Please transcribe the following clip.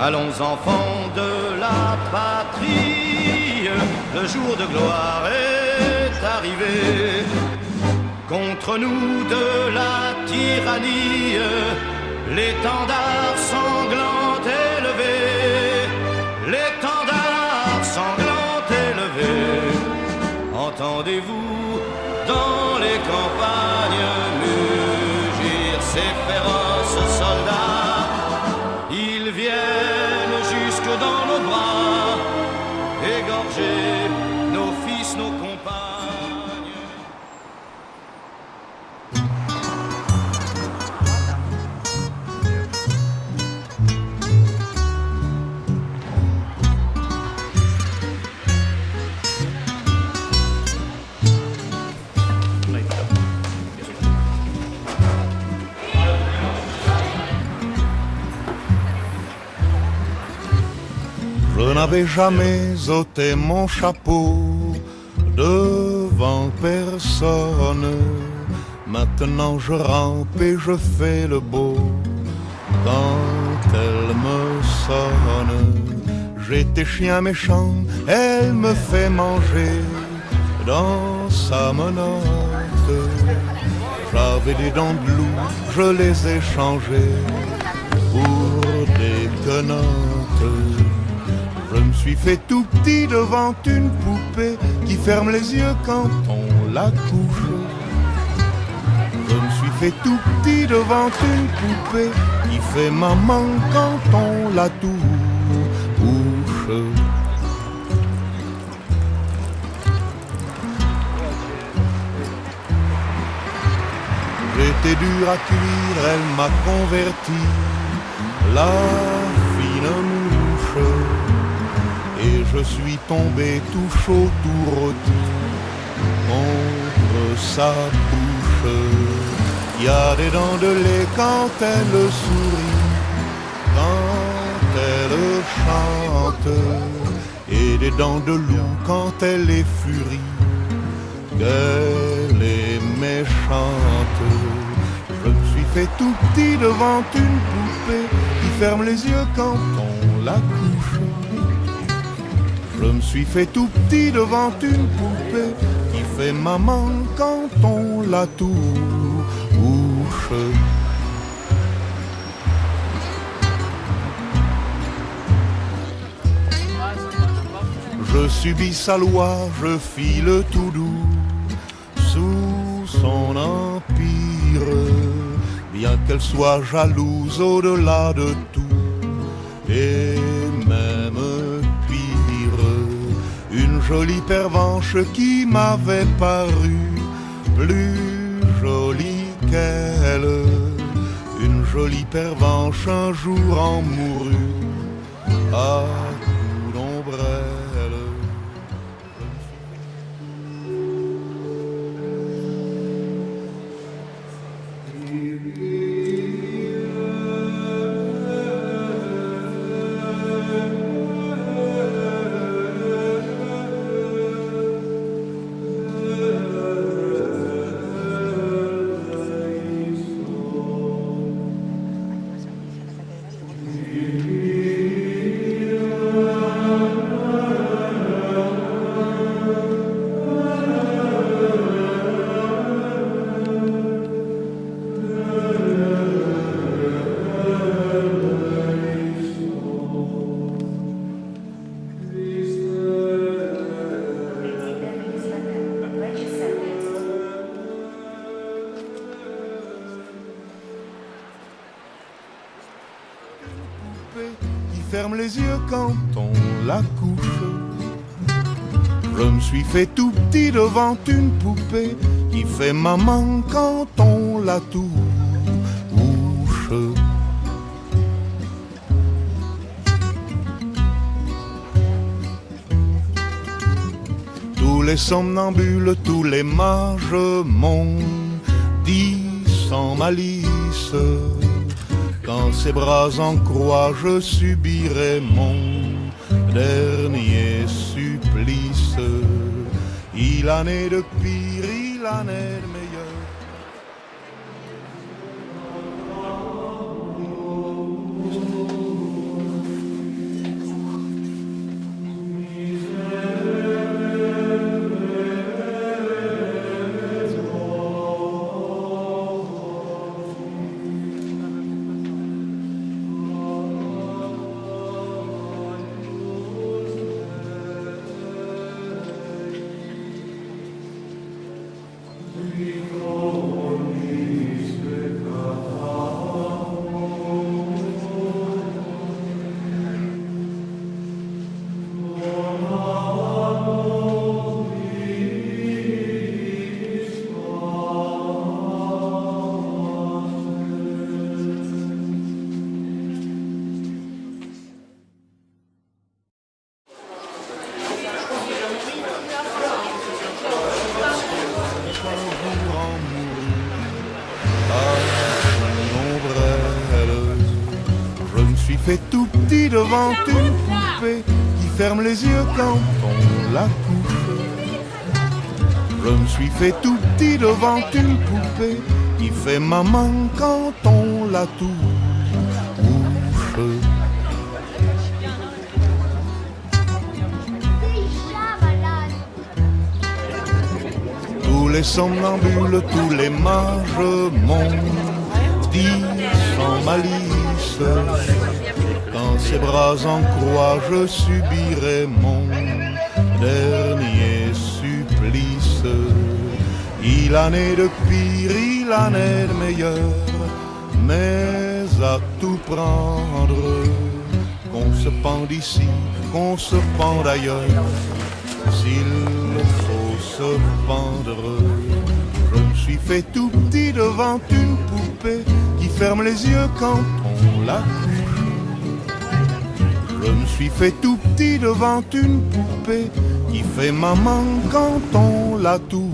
Allons enfants de la patrie, le jour de gloire est arrivé. Contre nous de la tyrannie, l'étendard sanglant élevé, l'étendard sanglant élevé. Entendez-vous dans les campagnes mugir ces féroces soldats? Ils viennent jusque dans nos bras, égorger nos fils, nos compagnes. Je n'avais jamais ôté mon chapeau devant personne. Maintenant je rampe et je fais le beau quand elle me sonne. J'étais chien méchant, elle me fait manger dans sa menotte. J'avais des dents de loup, je les ai changées pour des quenottes. Je me suis fait tout petit devant une poupée qui ferme les yeux quand on la couche. Je me suis fait tout petit devant une poupée qui fait maman quand on la touche. J'étais dur à cuire, elle m'a converti, la fine mouche. Et je suis tombé tout chaud, tout rôti contre sa bouche. Il y a des dents de lait quand elle sourit, quand elle chante, et des dents de loup quand elle est furie, qu'elle est méchante. Je me suis fait tout petit devant une poupée qui ferme les yeux quand on la couche. Je me suis fait tout petit devant une poupée qui fait maman quand on la touche. Je subis sa loi, je file tout doux sous son empire, bien qu'elle soit jalouse au-delà de tout, et même une jolie pervenche qui m'avait paru plus jolie qu'elle. Une jolie pervenche un jour en mourut à coups d'ombrelle. Qui ferme les yeux quand on la couche. Je me suis fait tout petit devant une poupée qui fait maman quand on la touche. Tous les somnambules, tous les mages m'ont dit sans malice, quand ses bras en croix je subirai mon dernier supplice. Il en est de pire, il en est de meilleur. Fait tout petit devant une poupée qui ferme les yeux quand on la couche. Je me suis fait tout petit devant une poupée qui fait maman quand on la touche. Tous les somnambules, tous les mages m'ont dit sans malice, quand ses bras en croix je subirai mon dernier supplice. Il en est de pire, il en est de meilleur, mais à tout prendre, qu'on se pende ici, qu'on se pende ailleurs, s'il faut se pendre. Je me suis fait tout petit devant une poupée qui ferme les yeux quand on la couche. Je me suis fait tout petit devant une poupée qui fait maman quand on la touche.